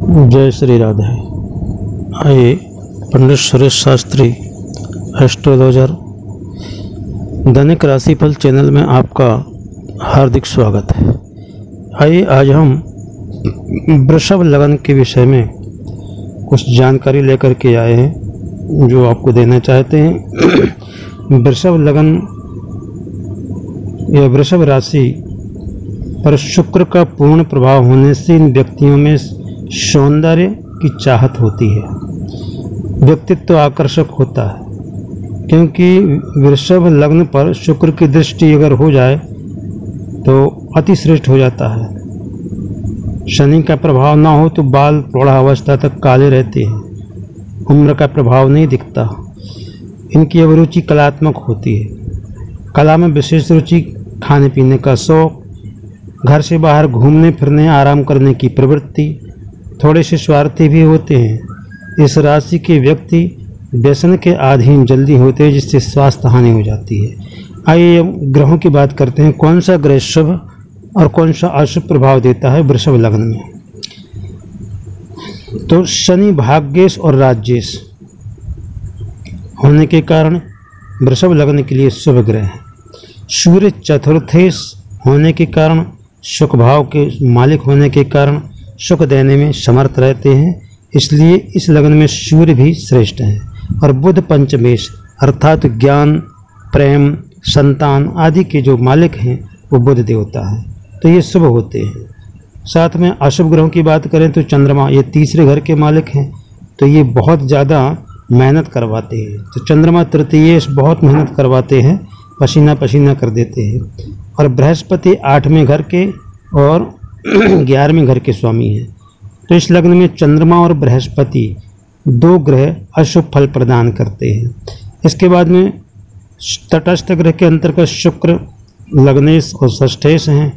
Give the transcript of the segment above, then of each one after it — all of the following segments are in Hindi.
जय श्री राधे। आइए पंडित सुरेश शास्त्री एस्ट्रोलॉजर दैनिक राशिफल चैनल में आपका हार्दिक स्वागत है। आइए आज हम वृषभ लगन के विषय में कुछ जानकारी लेकर के आए हैं जो आपको देना चाहते हैं। वृषभ लगन या वृषभ राशि पर शुक्र का पूर्ण प्रभाव होने से इन व्यक्तियों में सौंदर्य की चाहत होती है, व्यक्तित्व आकर्षक होता है। क्योंकि वृषभ लग्न पर शुक्र की दृष्टि अगर हो जाए तो अति श्रेष्ठ हो जाता है। शनि का प्रभाव ना हो तो बाल प्रौढ़ावस्था तक काले रहते हैं, उम्र का प्रभाव नहीं दिखता। इनकी अभिरुचि कलात्मक होती है, कला में विशेष रुचि, खाने पीने का शौक, घर से बाहर घूमने फिरने आराम करने की प्रवृत्ति, थोड़े से स्वार्थी भी होते हैं। इस राशि के व्यक्ति व्यसन के अधीन जल्दी होते हैं जिससे स्वास्थ्य हानि हो जाती है। आइए अब ग्रहों की बात करते हैं, कौन सा ग्रह शुभ और कौन सा अशुभ प्रभाव देता है वृषभ लग्न में। तो शनि भाग्येश और राज्येश होने के कारण वृषभ लग्न के लिए शुभ ग्रह है। सूर्य चतुर्थेश होने के कारण, सुख भाव के मालिक होने के कारण सुख देने में समर्थ रहते हैं, इसलिए इस लग्न में सूर्य भी श्रेष्ठ हैं। और बुध पंचमेश अर्थात ज्ञान, प्रेम, संतान आदि के जो मालिक हैं वो बुध देवता है, तो ये शुभ होते हैं। साथ में अशुभ ग्रहों की बात करें तो चंद्रमा, ये तीसरे घर के मालिक हैं, तो ये बहुत ज़्यादा मेहनत करवाते हैं। तो चंद्रमा तृतीयेश बहुत मेहनत करवाते हैं, पसीना पसीना कर देते हैं। और बृहस्पति 8वें घर के और 11वें घर के स्वामी हैं, तो इस लग्न में चंद्रमा और बृहस्पति दो ग्रह अशुभ फल प्रदान करते हैं। इसके बाद में तटस्थ ग्रह के अंतर्गत शुक्र लग्नेश और षष्ठेश हैं,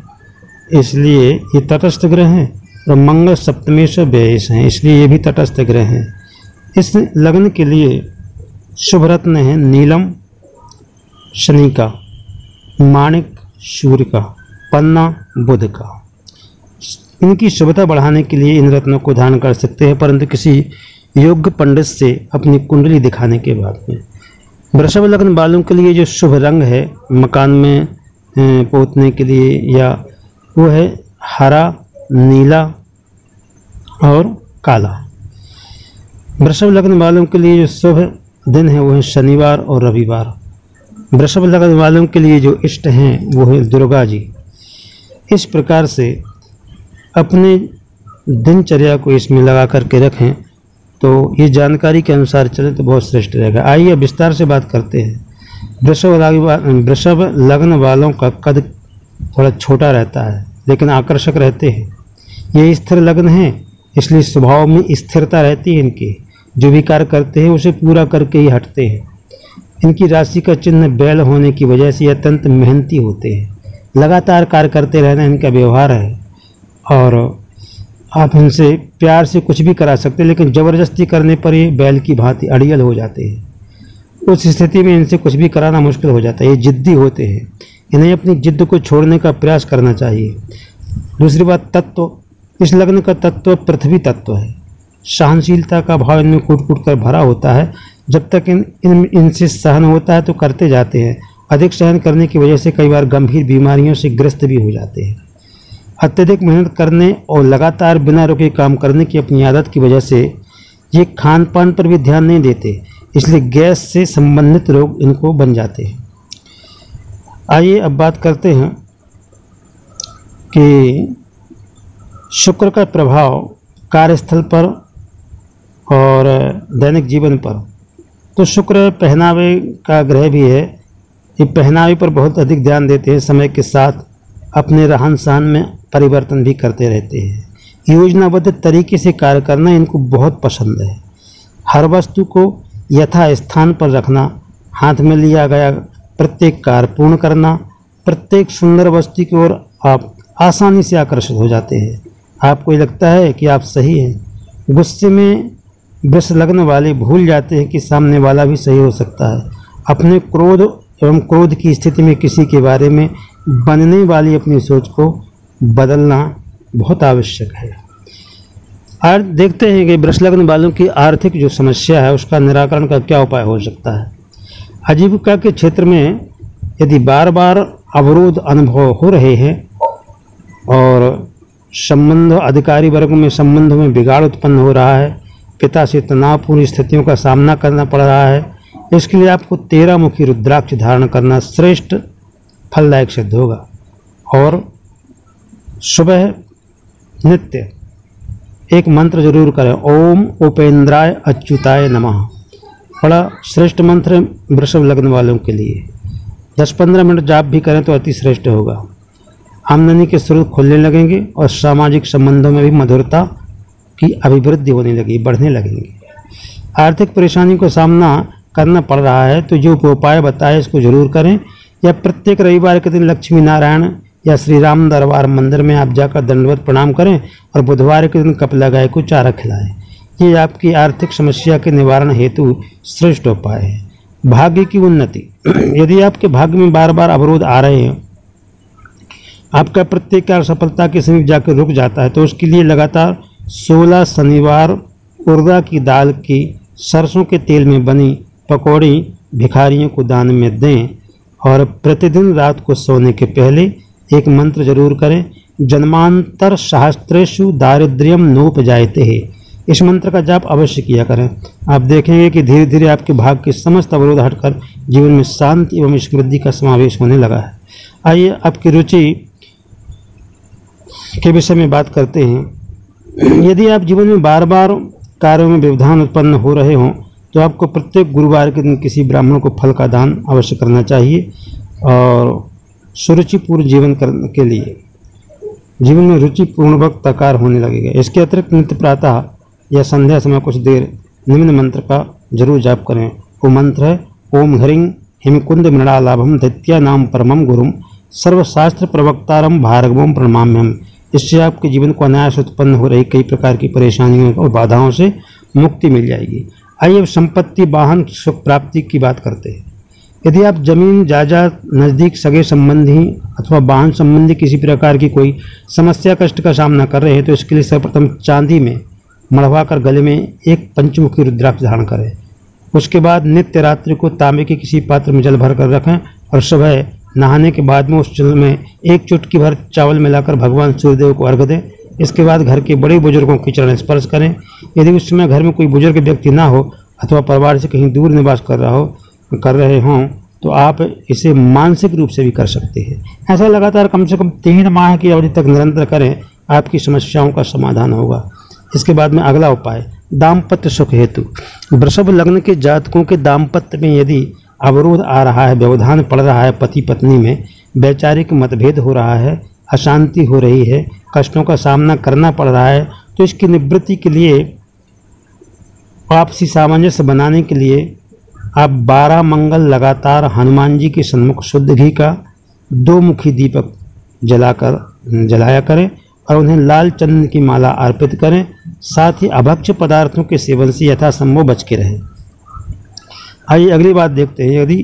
इसलिए ये तटस्थ ग्रह हैं। और मंगल सप्तमेश और व्ययेश हैं, इसलिए ये भी तटस्थ ग्रह हैं। इस लग्न के लिए शुभ रत्न है नीलम शनि का, माणिक सूर्य का, पन्ना बुध का। इनकी शुभता बढ़ाने के लिए इन रत्नों को धारण कर सकते हैं, परंतु किसी योग्य पंडित से अपनी कुंडली दिखाने के बाद में। वृषभ लग्न वालों के लिए जो शुभ रंग है मकान में पोतने के लिए या वो है हरा, नीला और काला। वृषभ लग्न वालों के लिए जो शुभ दिन है वो है शनिवार और रविवार। वृषभ लग्न वालों के लिए जो इष्ट हैं वो है दुर्गा जी। इस प्रकार से अपने दिनचर्या को इसमें लगा करके रखें तो ये जानकारी के अनुसार चले तो बहुत श्रेष्ठ रहेगा। आइए विस्तार से बात करते हैं। वृषभ लग्न वालों का कद थोड़ा छोटा रहता है लेकिन आकर्षक रहते हैं। ये स्थिर लग्न है, इसलिए स्वभाव में स्थिरता रहती है। इनके जो भी कार्य करते हैं उसे पूरा करके ही हटते हैं। इनकी राशि का चिन्ह बैल होने की वजह से अत्यंत मेहनती होते हैं, लगातार कार्य करते रहना इनका व्यवहार है। और आप इनसे प्यार से कुछ भी करा सकते हैं, लेकिन ज़बरदस्ती करने पर ये बैल की भांति अड़ियल हो जाते हैं। उस स्थिति में इनसे कुछ भी कराना मुश्किल हो जाता है। ये जिद्दी होते हैं, इन्हें अपनी जिद्द को छोड़ने का प्रयास करना चाहिए। दूसरी बात तत्व, इस लग्न का तत्व पृथ्वी तत्व है। सहनशीलता का भाव इनमें कूट कूट कर भरा होता है। जब तक इनसे सहन होता है तो करते जाते हैं। अधिक सहन करने की वजह से कई बार गंभीर बीमारियों से ग्रस्त भी हो जाते हैं। अत्यधिक मेहनत करने और लगातार बिना रुके काम करने की अपनी आदत की वजह से ये खान पान पर भी ध्यान नहीं देते, इसलिए गैस से संबंधित रोग इनको बन जाते हैं। आइए अब बात करते हैं कि शुक्र का प्रभाव कार्यस्थल पर और दैनिक जीवन पर। तो शुक्र पहनावे का ग्रह भी है, ये पहनावे पर बहुत अधिक ध्यान देते हैं। समय के साथ अपने रहन सहन में परिवर्तन भी करते रहते हैं। योजनाबद्ध तरीके से कार्य करना इनको बहुत पसंद है। हर वस्तु को यथा स्थान पर रखना, हाथ में लिया गया प्रत्येक कार्य पूर्ण करना, प्रत्येक सुंदर वस्तु की ओर आप आसानी से आकर्षित हो जाते हैं। आपको ये लगता है कि आप सही हैं। गुस्से में वृषभ लग्न वाले भूल जाते हैं कि सामने वाला भी सही हो सकता है। अपने क्रोध एवं क्रोध की स्थिति में किसी के बारे में बनने वाली अपनी सोच को बदलना बहुत आवश्यक है। और देखते हैं कि वृष लग्न वालों की आर्थिक जो समस्या है उसका निराकरण का क्या उपाय हो सकता है। आजीविका के क्षेत्र में यदि बार बार अवरोध अनुभव हो रहे हैं और संबंध अधिकारी वर्ग में संबंधों में बिगाड़ उत्पन्न हो रहा है, पिता से तनावपूर्ण स्थितियों का सामना करना पड़ रहा है, इसके लिए आपको 13 मुखी रुद्राक्ष धारण करना श्रेष्ठ फलदायक सिद्ध होगा। और सुबह नित्य एक मंत्र जरूर करें, ओम उपेंद्राय अच्युताय नमः। बड़ा श्रेष्ठ मंत्र है वृषभ लग्न वालों के लिए। 10-15 मिनट जाप भी करें तो अति श्रेष्ठ होगा। आमदनी के स्रोत खुलने लगेंगे और सामाजिक संबंधों में भी मधुरता की अभिवृद्धि होने लगी, बढ़ने लगेंगे। आर्थिक परेशानी को सामना करना पड़ रहा है तो जो उपाय बताए इसको जरूर करें, या प्रत्येक रविवार के दिन लक्ष्मी नारायण या श्री राम दरबार मंदिर में आप जाकर दंडवत प्रणाम करें और बुधवार के दिन कपिला गाय को चारा खिलाएं। ये आपकी आर्थिक समस्या के निवारण हेतु श्रेष्ठ उपाय है। भाग्य की उन्नति, यदि आपके भाग्य में बार बार अवरोध आ रहे हैं, आपका प्रत्येक कार्य सफलता के समीप जाकर रुक जाता है, तो उसके लिए लगातार 16 शनिवार उर्दा की दाल की सरसों के तेल में बनी पकौड़ी भिखारियों को दान में दें। और प्रतिदिन रात को सोने के पहले एक मंत्र जरूर करें, जन्मांतर सहस्त्रेषु दारिद्र्यम नोपजायते है। इस मंत्र का जाप अवश्य किया करें। आप देखेंगे कि धीरे धीरे आपके भाग्य के समस्त अवरोध हटकर जीवन में शांति एवं समृद्धि का समावेश होने लगा है। आइए आपकी रुचि के विषय में बात करते हैं। यदि आप जीवन में बार बार कार्यों में व्यवधान उत्पन्न हो रहे हों तो आपको प्रत्येक गुरुवार के दिन किसी ब्राह्मण को फल का दान अवश्य करना चाहिए। और सुरुचिपूर्ण जीवन करने के लिए जीवन में रुचिपूर्वक साकार होने लगेगा। इसके अतिरिक्त नित्य प्रातः या संध्या समय कुछ देर निम्न मंत्र का जरूर जाप करें। वो मंत्र है, ओम ह्रीं हिमकुंद मृणालाभम दैत्या नाम परमम गुरुम सर्वशास्त्र प्रवक्तारम भार्गवम प्रणमाम्यहम्। इससे आपके जीवन को अनायास उत्पन्न हो रही कई प्रकार की परेशानियों और बाधाओं से मुक्ति मिल जाएगी। आइए अब संपत्ति वाहन सुख प्राप्ति की बात करते हैं। यदि आप जमीन जायदाद नज़दीक सगे संबंधी अथवा वाहन संबंधी किसी प्रकार की कोई समस्या कष्ट का सामना कर रहे हैं तो इसके लिए सर्वप्रथम चांदी में मढ़वा कर गले में एक पंचमुखी रुद्राक्ष धारण करें। उसके बाद नित्य रात्रि को तांबे के किसी पात्र में जल भर कर रखें और सुबह नहाने के बाद में उस जल में एक चुटकी भर चावल मिलाकर भगवान सूर्यदेव को अर्घ दें। इसके बाद घर के बड़े बुजुर्गों की चरण स्पर्श करें। यदि उस समय घर में कोई बुजुर्ग व्यक्ति ना हो अथवा परिवार से कहीं दूर निवास कर रहे हों तो आप इसे मानसिक रूप से भी कर सकते हैं। ऐसा लगातार कम से कम 3 माह की अवधि तक निरंतर करें, आपकी समस्याओं का समाधान होगा। इसके बाद में अगला उपाय, दाम्पत्य सुख हेतु। वृषभ लग्न के जातकों के दाम्पत्य में यदि अवरोध आ रहा है, व्यवधान पड़ रहा है, पति पत्नी में वैचारिक मतभेद हो रहा है, अशांति हो रही है, कष्टों का सामना करना पड़ रहा है, तो इसकी निवृत्ति के लिए आपसी सामंजस्य बनाने के लिए आप 12 मंगल लगातार हनुमान जी के सन्मुख शुद्ध घी का 2 मुखी दीपक जलाया करें और उन्हें लाल चंदन की माला अर्पित करें। साथ ही अभक्ष्य पदार्थों के सेवन से यथासंभव बच के रहें। आइए अगली बात देखते हैं। यदि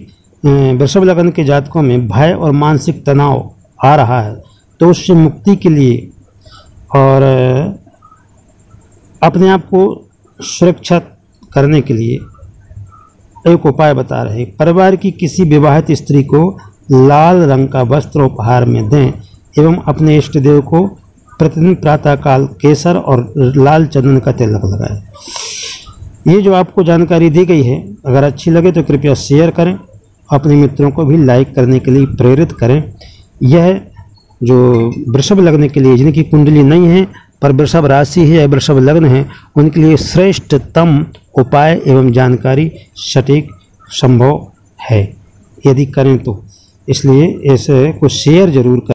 वृषभ लग्न के जातकों में भय और मानसिक तनाव आ रहा है तो उससे मुक्ति के लिए और अपने आप को सुरक्षित करने के लिए एक उपाय बता रहे हैं। परिवार की किसी विवाहित स्त्री को लाल रंग का वस्त्र उपहार में दें एवं अपने इष्ट देव को प्रतिदिन प्रातःकाल केसर और लाल चंदन का तिलक लगाएं। ये जो आपको जानकारी दी गई है अगर अच्छी लगे तो कृपया शेयर करें, अपने मित्रों को भी लाइक करने के लिए प्रेरित करें। यह जो वृषभ लग्न के लिए जिनकी कुंडली नहीं है पर वृषभ राशि है या वृषभ लग्न है उनके लिए श्रेष्ठतम उपाय एवं जानकारी सटीक संभव है यदि करें तो, इसलिए इसे को शेयर जरूर करें।